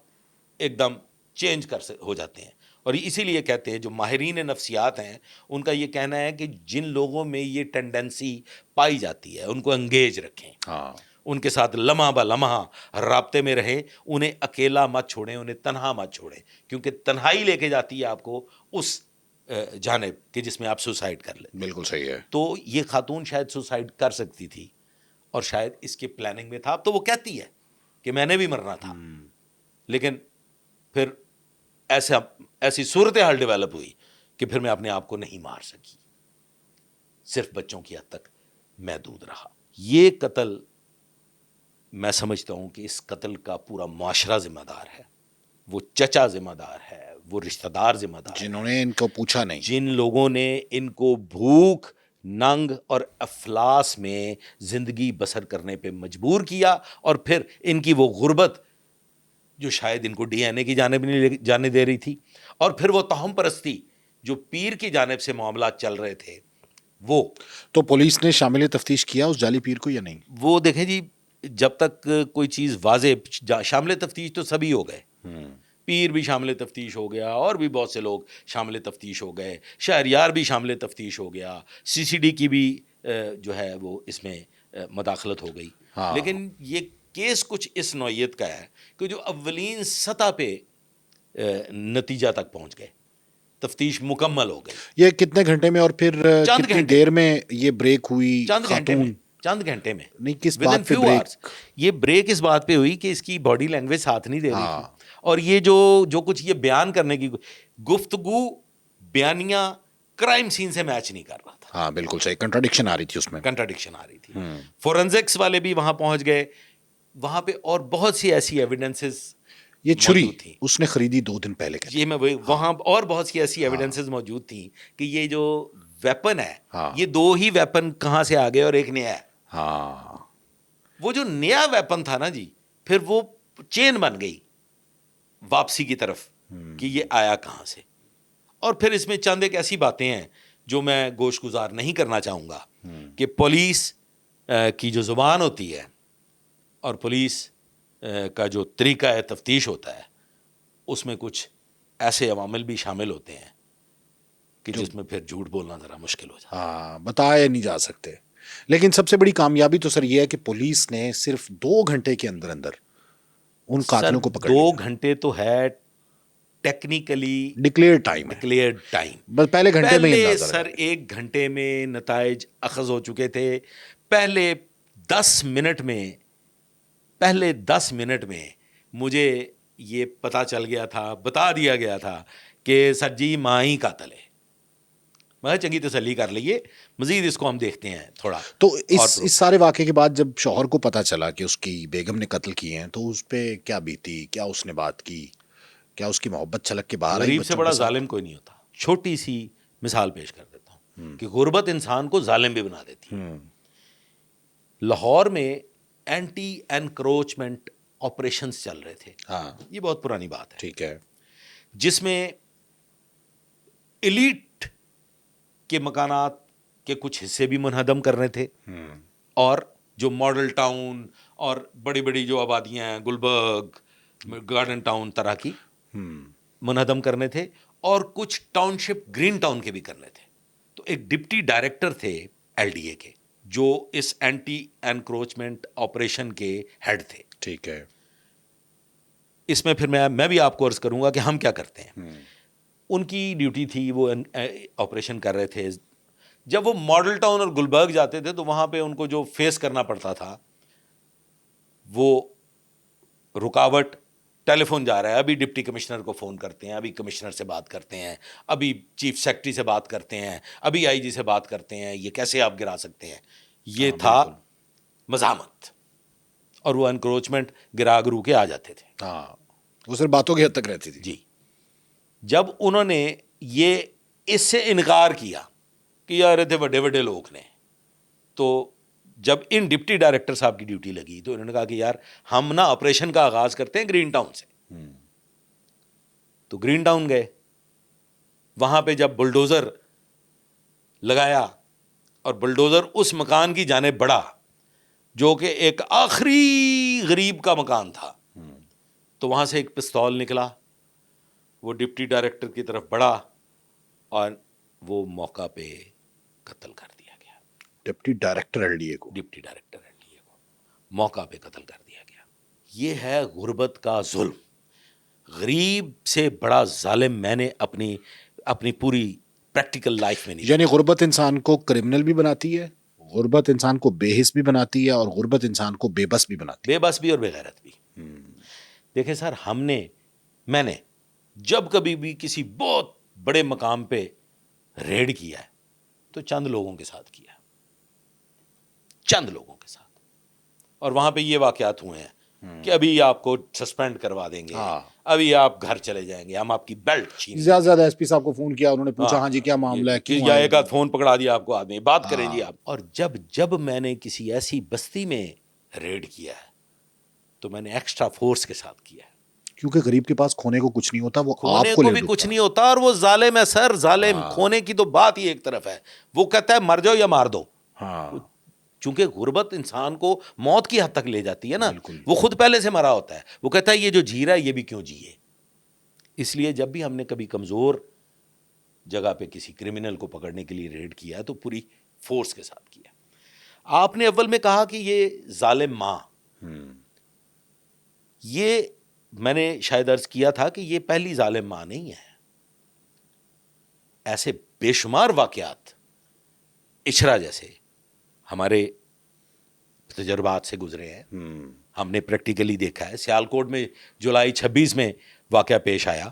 ایک دم چینج ہو جاتے ہیں. اور اسی لیے کہتے ہیں جو ماہرین نفسیات ہیں ان کا یہ کہنا ہے کہ جن لوگوں میں یہ ٹینڈنسی پائی جاتی ہے ان کو انگیج رکھیں, ان کے ساتھ لمحہ با لمحہ رابطے میں رہیں, انہیں اکیلا مت چھوڑیں, انہیں تنہا مت چھوڑیں, کیونکہ تنہائی لے کے جاتی ہے آپ کو اس جانب کہ جس میں آپ سوسائڈ کر لیں. بالکل صحیح ہے. تو یہ خاتون شاید سوسائڈ کر سکتی تھی اور شاید اس کے پلاننگ میں تھا. اب تو وہ کہتی ہے کہ میں نے بھی مرنا تھا, لیکن پھر ایسی صورتحال ڈیولپ ہوئی کہ پھر میں اپنے آپ کو نہیں مار سکی, صرف بچوں کی حد تک محدود رہا. یہ قتل میں سمجھتا ہوں کہ اس قتل کا پورا معاشرہ ذمہ دار ہے, وہ چچا ذمہ دار ہے, وہ رشتہ دار ذمہ دار, جنہوں نے ان کو پوچھا نہیں, جن لوگوں نے ان کو بھوک ننگ اور افلاس میں زندگی بسر کرنے پہ مجبور کیا, اور پھر ان کی وہ غربت جو شاید ان کو ڈی این اے کی جانب نہیں جانے دے رہی تھی، اور پھر وہ توہم پرستی جو پیر کی جانب سے معاملات چل رہے تھے وہ تو پولیس نے شامل تفتیش کیا اس جعلی پیر کو یا نہیں؟ وہ دیکھیں جی، جب تک کوئی چیز واضح، شامل تفتیش تو سبھی ہو گئے، پیر بھی شامل تفتیش ہو گیا، اور بھی بہت سے لوگ شامل تفتیش ہو گئے، شہریار بھی شامل تفتیش ہو گیا، سی سی ڈی کی بھی جو ہے وہ اس میں مداخلت ہو گئی، لیکن یہ کیس کچھ اس نوعیت کا ہے کہ جو اولین سطح پہ نتیجہ تک پہنچ گئے، تفتیش مکمل ہو گئی یہ کتنے گھنٹے میں، اور پھر چند کتنی گھنٹے دیر میں یہ بریک ہوئی؟ چند گھنٹے میں، خاتون چند گھنٹے میں، نہیں، کس ود ان بات پہ فیو بریک؟ آورس۔ یہ بریک اس بات پہ ہوئی کہ اس کی باڈی لینگویج ساتھ نہیں دے رہی تھی، اور یہ جو کچھ یہ بیان کرنے کی گفتگو، بیانیہ کرائم سین سے میچ نہیں کر رہا تھا، ہاں بالکل صحیح، کنٹراڈکشن آ رہی تھی اس میں، کنٹراڈکشن آ رہی تھی۔ فورنزکس والے بھی وہاں پہنچ گئے، وہاں پہ اور بہت سی ایسی ایویڈنسز یہ چھری موجود تھیں، اس نے خریدی 2 دن پہلے کے، یہ میں وہاں اور بہت سی ایسی ایویڈنسز موجود تھیں کہ یہ جو ویپن ہے، یہ 2 ہی ویپن کہاں سے آ گئے، اور ایک نیا ہے۔ ہاں وہ جو نیا ویپن تھا نا جی، پھر وہ چین بن گئی واپسی کی طرف کہ یہ آیا کہاں سے۔ اور پھر اس میں چند ایک ایسی باتیں ہیں جو میں گوش گزار نہیں کرنا چاہوں گا کہ پولیس کی جو زبان ہوتی ہے اور پولیس کا جو طریقہ تفتیش ہوتا ہے، اس میں کچھ ایسے عوامل بھی شامل ہوتے ہیں کہ جس میں پھر جھوٹ بولنا ذرا مشکل ہو جاتا ہے۔ ہاں، بتائے نہیں جا سکتے، لیکن سب سے بڑی کامیابی تو سر یہ ہے کہ پولیس نے صرف 2 گھنٹے کے اندر اندر ان سر قاتلوں کو پکڑ 2 لیا۔ گھنٹے تو ہے ٹیکنیکلی ڈکلیئر ٹائم ہے، ڈکلیئرڈ ٹائم، بس پہلے گھنٹے میں ہی پہلے اندازہ سر لگا لیا۔ 1 گھنٹے میں نتائج اخذ ہو چکے تھے، پہلے 10 منٹ میں مجھے یہ پتا چل گیا تھا، بتا دیا گیا تھا کہ سر جی ماں ہی قاتل ہے۔ میں چنگی تسلی کر لیے، مزید اس کو ہم دیکھتے ہیں تھوڑا۔ تو اس سارے واقعے کے بعد جب شوہر کو پتا چلا کہ اس کی بیگم نے قتل کیے ہیں تو اس پہ کیا بیتی، کیا اس نے بات کی، کیا اس کی محبت چھلک کے باہر آئی غریب سے بچوں بڑا کے ساتھ؟ ظالم کوئی نہیں ہوتا۔ چھوٹی سی مثال پیش کر دیتا ہوں کہ غربت انسان کو ظالم بھی بنا دیتی ہے۔ لاہور میں اینٹی انکروچمنٹ آپریشنز چل رہے تھے، ہاں یہ بہت پرانی بات ہے، ٹھیک ہے، جس میں ایلیٹ کے مکانات کے کچھ حصے بھی منہدم کرنے تھے، اور جو ماڈل ٹاؤن اور بڑی بڑی جو آبادیاں ہیں، گلبرگ، گارڈن ٹاؤن طرح کی منہدم کرنے تھے، اور کچھ ٹاؤن شپ گرین ٹاؤن کے بھی کرنے تھے۔ تو ایک ڈپٹی ڈائریکٹر تھے ایل ڈی اے کے جو اس اینٹی انکروچمنٹ آپریشن کے ہیڈ تھے۔ ٹھیک ہے، اس میں پھر میں بھی آپ کو عرض کروں گا کہ ہم کیا کرتے ہیں۔ ان کی ڈیوٹی تھی، وہ آپریشن کر رہے تھے۔ جب وہ ماڈل ٹاؤن اور گلبرگ جاتے تھے تو وہاں پہ ان کو جو فیس کرنا پڑتا تھا وہ رکاوٹ، ٹیلی فون جا رہا ہے، ابھی ڈپٹی کمشنر کو فون کرتے ہیں، ابھی کمشنر سے بات کرتے ہیں، ابھی چیف سیکرٹری سے بات کرتے ہیں، ابھی آئی جی سے بات کرتے ہیں، یہ کیسے آپ گرا سکتے ہیں۔ یہ تھا مزاحمت، اور وہ انکروچمنٹ گرا گرو کے آ جاتے تھے۔ ہاں وہ صرف باتوں کی حد تک رہتی تھی۔ جی، جب انہوں نے یہ اس سے انکار کیا کہ یار تھے بڑے بڑے لوگ نے، تو جب ان ڈپٹی ڈائریکٹر صاحب کی ڈیوٹی لگی تو انہوں نے کہا کہ یار ہم نا آپریشن کا آغاز کرتے ہیں گرین ٹاؤن سے۔ تو گرین ٹاؤن گئے، وہاں پہ جب بلڈوزر لگایا اور بلڈوزر اس مکان کی جانب بڑھا جو کہ ایک آخری غریب کا مکان تھا، تو وہاں سے ایک پستول نکلا، وہ ڈپٹی ڈائریکٹر کی طرف بڑھا اور وہ موقع پہ قتل کر دیا گیا۔ Deputy director L D A کو، deputy director L D A کو موقع پہ قتل کر دیا گیا۔ یہ ہے غربت کا ظلم۔ غریب سے بڑا ظالم میں نے اپنی پوری پریکٹیکل لائف میں نہیں۔ یعنی غربت انسان کو کرمنل بھی بناتی ہے، غربت انسان کو بے حس بھی بناتی ہے، اور غربت انسان کو بے بس بھی بناتی ہے۔ بے بس بھی اور بے غیرت بھی۔ دیکھیں سر، میں نے جب کبھی بھی کسی بہت بڑے مقام پہ ریڈ کیا ہے تو چند لوگوں کے ساتھ کیا، چند لوگوں کے ساتھ، اور وہاں پہ یہ واقعات ہوئے ہیں کہ ابھی آپ کو سسپینڈ کروا دیں گے، ابھی آپ گھر چلے جائیں گے، ہم آپ کی بیلٹ چھین لیں گے۔ زیادہ زیادہ ایس پی صاحب کو فون کیا، انہوں نے پوچھا ہاں جی کیا معاملہ ہے، کیوں یا آئے ایک آدھ فون پکڑا دیا آپ کو، آدمی بات کریں جی آپ۔ اور جب میں نے کسی ایسی بستی میں ریڈ کیا ہے تو میں نے ایکسٹرا فورس کے ساتھ کیا ہے۔ کیونکہ غریب کے پاس کھونے کو کچھ نہیں ہوتا, وہ آپ کھونے کو کو لے بھی کچھ ڈوبتا. نہیں ہوتا, اور وہ ظالم ہے سر, ظالم. کھونے کی تو بات ہی ایک طرف ہے, وہ کہتا ہے مر جاؤ یا مار دو. ہاں چونکہ غربت انسان کو موت کی حد تک لے جاتی ہے نا, بالکل. وہ خود پہلے سے مرا ہوتا ہے, وہ کہتا ہے یہ جو جی رہا ہے یہ بھی کیوں جیے. اس لیے جب بھی ہم نے کبھی کمزور جگہ پہ کسی کرمنل کو پکڑنے کے لیے ریڈ کیا ہے تو پوری فورس کے ساتھ کیا. آپ نے اول میں کہا کہ یہ ظالم ماں, یہ میں نے شاید عرض کیا تھا کہ یہ پہلی ظالم ماں نہیں ہے. ایسے بے شمار واقعات اچھرا جیسے ہمارے تجربات سے گزرے ہیں, ہم نے پریکٹیکلی دیکھا ہے. سیالکوٹ میں جولائی 26 میں واقعہ پیش آیا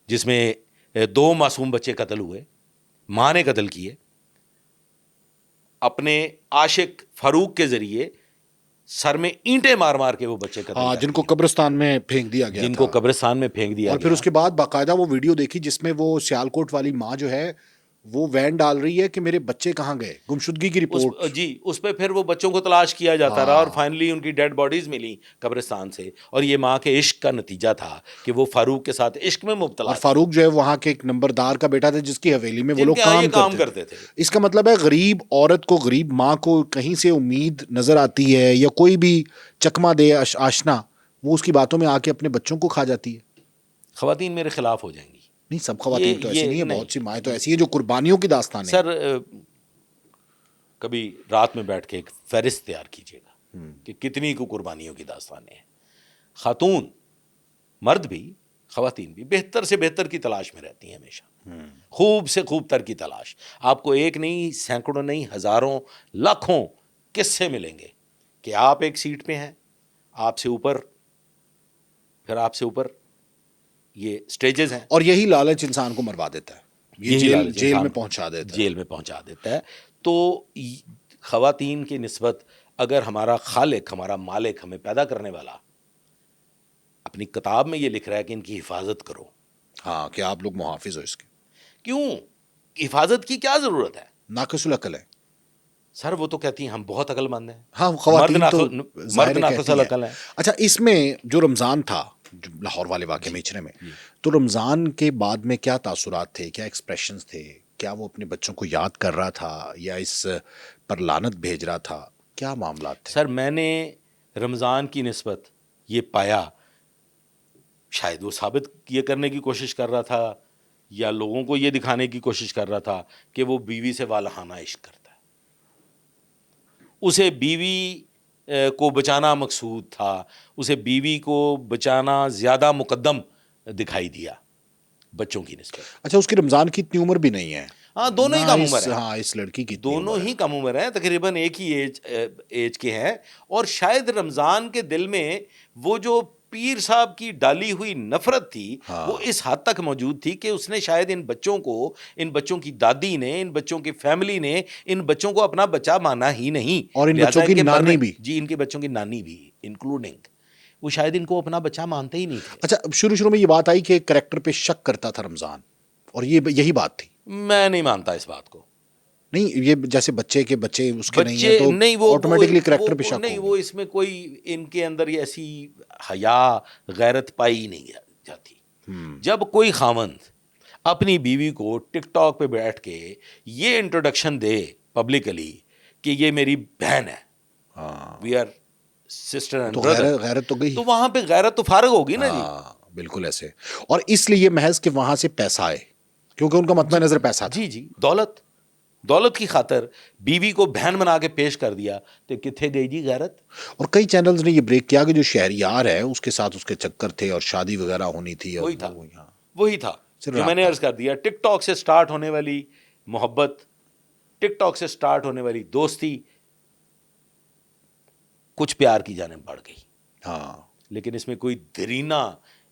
جس میں 2 معصوم بچے قتل ہوئے, ماں نے قتل کیے, اپنے عاشق فاروق کے ذریعے سر میں اینٹیں مار مار کے وہ بچے قتل کر جن کو دیے, قبرستان میں پھینک دیا گیا جن تھا, کو قبرستان میں پھینک دیا اور پھر گیا. اس کے بعد باقاعدہ وہ ویڈیو دیکھی جس میں وہ سیالکوٹ والی ماں جو ہے وہ وین ڈال رہی ہے کہ میرے بچے کہاں گئے, گمشدگی کی رپورٹ. جی اس پہ پھر وہ بچوں کو تلاش کیا جاتا رہا, اور فائنلی ان کی ڈیڈ باڈیز ملی قبرستان سے, اور یہ ماں کے عشق کا نتیجہ تھا کہ وہ فاروق کے ساتھ عشق میں مبتلا اور تھی. فاروق جو ہے وہاں کے ایک نمبردار کا بیٹا تھا جس کی حویلی میں وہ جن لوگ کے یہاں یہ کام کرتے تھے. اس کا مطلب ہے غریب عورت کو, غریب ماں کو کہیں سے امید نظر آتی ہے یا کوئی بھی چکما دے آشنا, وہ اس کی باتوں میں آ کے اپنے بچوں کو کھا جاتی ہے. خواتین میرے خلاف ہو جائیں گی. نہیں, سب خواتین تو ایسی یہ نہیں ہے, نہیں. بہت سی مائیں تو ایسی ہیں جو قربانیوں کی داستان ہے. سر کبھی رات میں بیٹھ کے ایک فہرست تیار کیجیے گا کہ کتنی کو قربانیوں کی داستانیں ہیں. خاتون, مرد بھی, خواتین بھی بہتر سے بہتر کی تلاش میں رہتی ہیں ہمیشہ, خوب سے خوب تر کی تلاش. آپ کو ایک نہیں, سینکڑوں نہیں, ہزاروں لاکھوں قصے ملیں گے کہ آپ ایک سیٹ پہ ہیں, آپ سے اوپر, پھر آپ سے اوپر یہ سٹیجز ہیں, اور یہی لالچ انسان کو مروا دیتا ہے, یہ جیل میں پہنچا دیتا ہے. جیل میں پہنچا دیتا ہے. تو خواتین کی نسبت اگر ہمارا خالق, ہمارا مالک, ہمیں پیدا کرنے والا اپنی کتاب میں یہ لکھ رہا ہے کہ ان کی حفاظت کرو, ہاں کہ آپ لوگ محافظ ہو اس کے, کیوں حفاظت کی کیا ضرورت ہے؟ ناقص العقل ہے. سر وہ تو کہتی ہیں ہم بہت عقل مند ہیں. ہاں خواتین تو مرد ناقص العقل ہیں. اچھا, اس میں جو رمضان تھا, جو لاہور والے واقعے میں اچھرے میں, تو رمضان کے بعد میں کیا تاثرات تھے, کیا ایکسپریشنز تھے, کیا وہ اپنے بچوں کو یاد کر رہا تھا یا اس پر لعنت بھیج رہا تھا, کیا معاملات تھے؟ سر میں نے رمضان کی نسبت یہ پایا, شاید وہ ثابت یہ کرنے کی کوشش کر رہا تھا یا لوگوں کو یہ دکھانے کی کوشش کر رہا تھا کہ وہ بیوی سے والہانہ عشق کرتا ہے. اسے بیوی کو بچانا مقصود تھا, اسے بیوی کو بچانا زیادہ مقدم دکھائی دیا بچوں کی نسبت. اچھا, اس کی رمضان کی اتنی عمر بھی نہیں ہے. ہاں دونوں ہی کم عمر ہیں. ہاں اس لڑکی کی دونوں ہی کم عمر ہیں, تقریباً ایک ہی ایج کے ہیں. اور شاید رمضان کے دل میں وہ جو پیر صاحب کی ڈالی ہوئی نفرت تھی وہ اس حد تک موجود تھی کہ اس نے شاید ان بچوں کو, ان بچوں کی دادی نے, ان بچوں کی فیملی نے ان بچوں کو اپنا بچہ مانا ہی نہیں, اور ان بچوں کی نانی بھی. جی ان کے بچوں کی نانی بھی انکلوڈنگ, وہ شاید ان کو اپنا بچہ مانتے ہی نہیں تھے. اچھا, شروع میں یہ بات آئی کہ کریکٹر پہ شک کرتا تھا رمضان, اور یہی بات تھی. میں نہیں مانتا اس بات کو. نہیں, یہ جیسے بچے اس کے نہیں ہیں تو نہیں, وہ آٹومیٹکلی کریکٹر پہ شک نہیں, وہ اس میں کوئی ان کے اندر ایسی حیا غیرت پائی نہیں جاتی. جب کوئی خاوند اپنی بیوی کو ٹک ٹاک پہ بیٹھ کے یہ انٹروڈکشن دے پبلکلی کہ یہ میری بہن ہے, وی آر سسٹر اینڈ برادر, غیرت تو گئی, تو وہاں پہ غیرت تو فارغ ہوگی نا. جی بالکل ایسے. اور اس لیے محض کہ وہاں سے پیسہ آئے, کیونکہ ان کا مطمع نظر پیسہ تھا. جی دولت کی خاطر بیوی کو بہن بنا کے پیش کر دیا, تو کتنے گئی جی غیرت. اور کئی چینلز نے یہ بریک کیا کہ جو شہریار ہے اس کے ساتھ اس کے چکر تھے اور شادی وغیرہ ہونی تھی. وہی تھا جو میں نے عرض کر دیا. ٹک ٹاک سے سٹارٹ ہونے والی محبت, ٹک ٹاک سے سٹارٹ ہونے والی دوستی کچھ پیار کی جانب بڑھ گئی. لیکن اس میں کوئی دیرینہ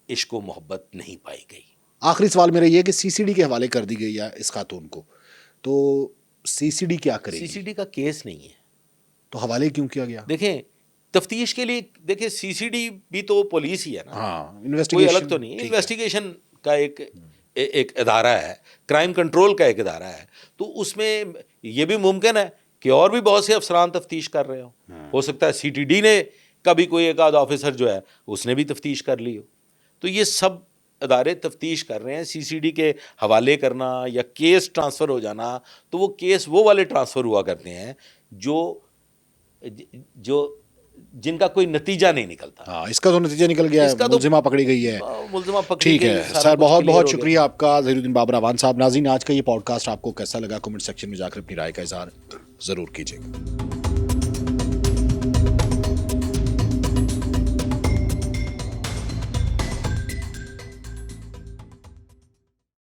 عشق و محبت نہیں پائی گئی. آخری سوال میرا یہ ہے کہ سی سی ڈی کے حوالے کر دی گئی ہے اس خاتون کو, تو سی سی ڈی کیا کرے گی؟ سی سی ڈی کا کیس نہیں ہے تو حوالے کیوں کیا گیا؟ دیکھیں تفتیش کے لیے, دیکھیں سی سی ڈی بھی تو پولیس ہی ہے نا, کوئی الگ تو نہیں. انویسٹیگیشن کا ایک ادارہ ہے, کرائم کنٹرول کا ایک ادارہ ہے, تو اس میں یہ بھی ممکن ہے کہ اور بھی بہت سے افسران تفتیش کر رہے ہو سکتا ہے سی ٹی ڈی نے کا بھی کوئی ایک آدھ آفیسر جو ہے اس نے بھی تفتیش کر لی ہو. تو یہ سب ادارے تفتیش کر رہے ہیں. سی سی ڈی کے حوالے کرنا یا کیس ٹرانسفر ہو جانا, تو وہ کیس وہ والے ٹرانسفر ہوا کرتے ہیں جو جن کا کوئی نتیجہ نہیں نکلتا. ہاں, اس کا تو نتیجہ نکل گیا ہے, ملزمہ پکڑی گئی ہے. ملزمہ پکڑی ٹھیک گئی. ہے سر, بہت بہت شکریہ آپ کا ظہیر الدین بابر اعوان صاحب. ناظرین, آج کا یہ پوڈ کاسٹ آپ کو کیسا لگا, کمنٹ سیکشن میں جا کر اپنی رائے کا اظہار ضرور کیجیے گا.